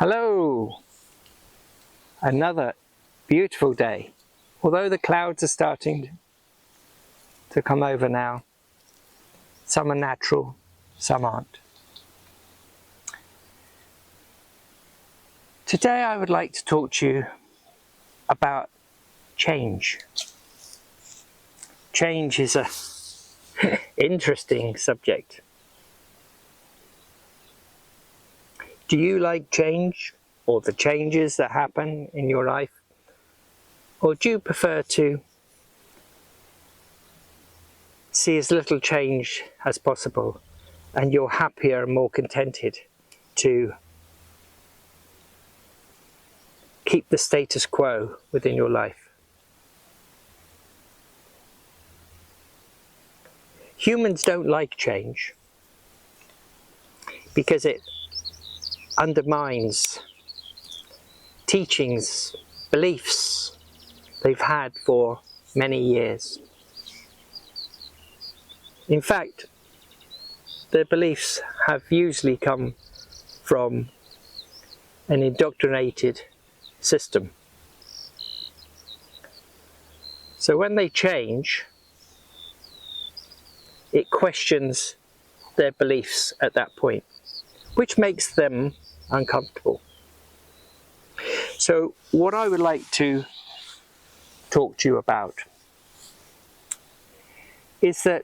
Hello! Another beautiful day. Although the clouds are starting to come over now, some are natural, some aren't. Today I would like to talk to you about change. Change is a interesting subject. Do you like change or the changes that happen in your life? Or do you prefer to see as little change as possible and you're happier and more contented to keep the status quo within your life? Humans don't like change because it undermines teachings, beliefs they've had for many years. In fact, their beliefs have usually come from an indoctrinated system. So when they change, it questions their beliefs at that point, which makes them uncomfortable. So what I would like to talk to you about is that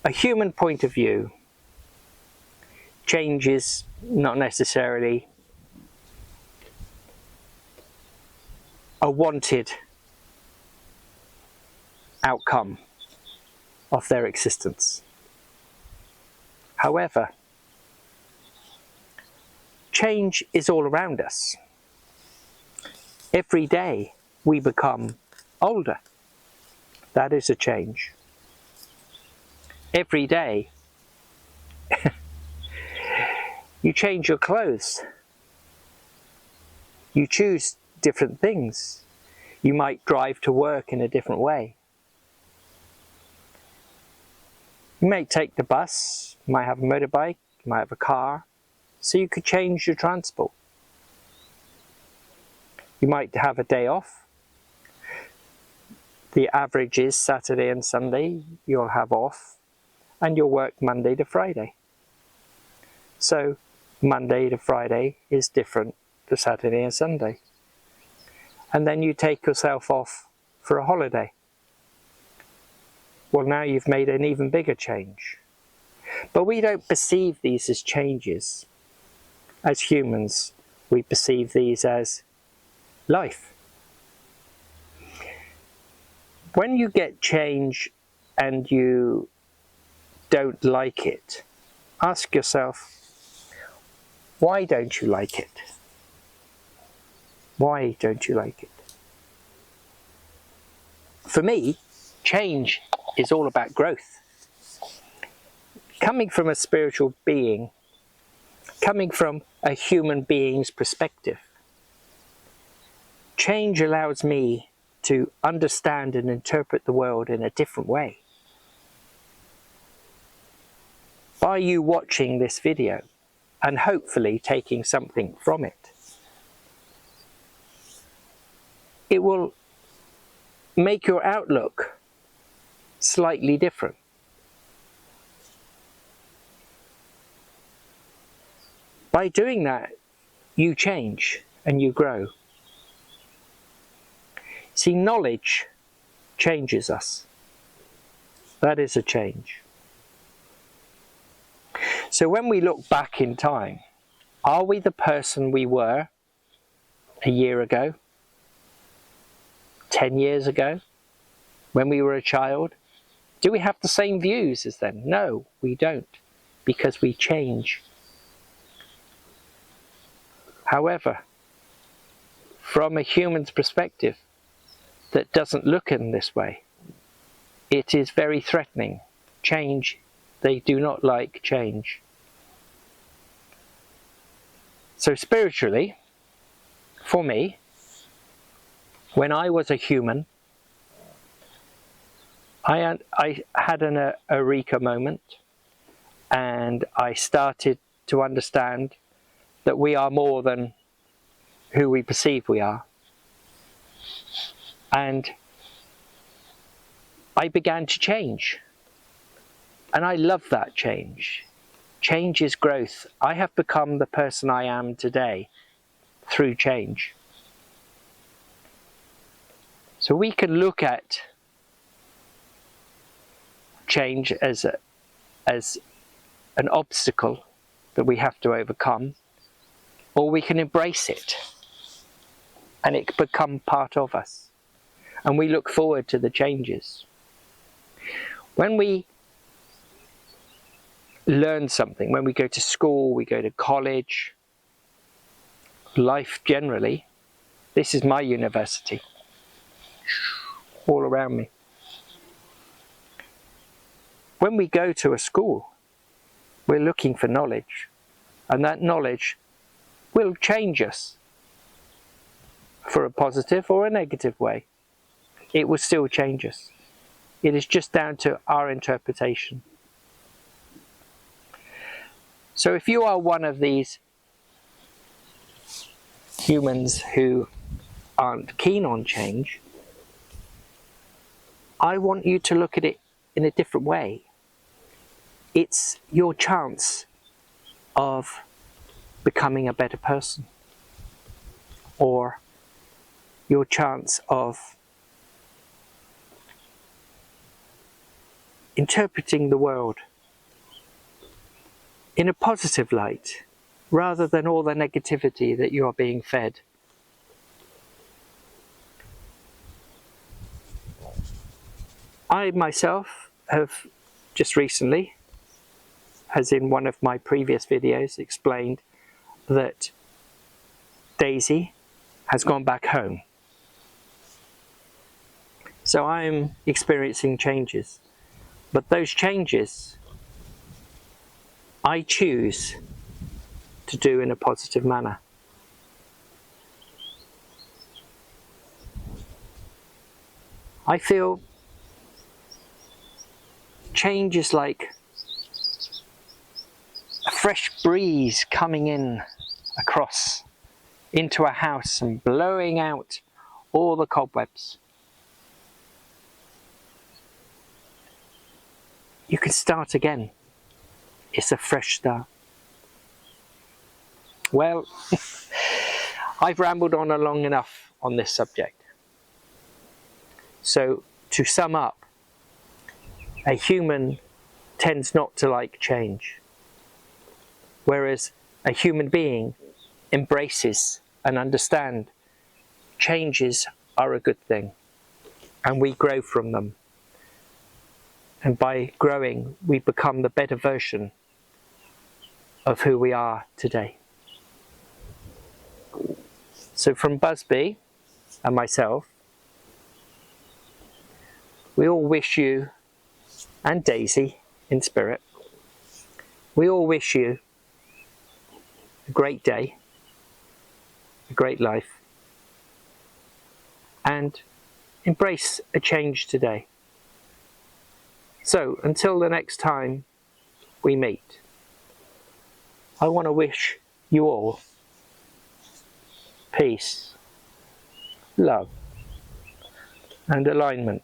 a human point of view, change is not necessarily a wanted outcome of their existence. However, change is all around us. Every day we become older. That is a change. Every day you change your clothes. You choose different things. You might drive to work in a different way. You may take the bus, you might have a motorbike, you might have a car, so you could change your transport. You might have a day off. The average is Saturday and Sunday, you'll have off, and you'll work Monday to Friday. So Monday to Friday is different to Saturday and Sunday. And then you take yourself off for a holiday. Well, now you've made an even bigger change. But we don't perceive these as changes. As humans, we perceive these as life. When you get change and you don't like it, ask yourself, why don't you like it? Why don't you like it? For me, change is all about growth. Coming from a spiritual being, coming from a human being's perspective, change allows me to understand and interpret the world in a different way. By you watching this video and hopefully taking something from it, it will make your outlook slightly different. By doing that, you change and you grow. See, knowledge changes us. That is a change. So when we look back in time, are we the person we were a year ago? 10 years ago? When we were a child? Do we have the same views as then? No, we don't, because we change. However, from a human's perspective that doesn't look in this way, it is very threatening. Change, they do not like change. So spiritually, for me, when I was a human, I had an eureka moment, and I started to understand that we are more than who we perceive we are. And I began to change. And I love that change. Change is growth. I have become the person I am today through change. So we can look at change as an obstacle that we have to overcome, or we can embrace it and it can become part of us. And we look forward to the changes. When we learn something, when we go to school, we go to college, life generally, this is my university, all around me. When we go to a school, we're looking for knowledge, and that knowledge will change us for a positive or a negative way. It will still change us. It is just down to our interpretation. So if you are one of these humans who aren't keen on change, I want you to look at it in a different way. It's your chance of becoming a better person, or your chance of interpreting the world in a positive light, rather than all the negativity that you are being fed. I myself have just recently, as in one of my previous videos, explained that Daisy has gone back home. So I'm experiencing changes, but those changes I choose to do in a positive manner. I feel change is like a fresh breeze coming in across into a house and blowing out all the cobwebs. You can start again. It's a fresh start. Well, I've rambled on long enough on this subject. So, to sum up, a human tends not to like change, whereas a human being embraces and understands changes are a good thing, and we grow from them. And by growing, we become the better version of who we are today. So from Busby and myself, we all wish you, and Daisy in spirit, we all wish you a great day, a great life, and embrace a change today. So until the next time we meet, I want to wish you all peace, love, and alignment.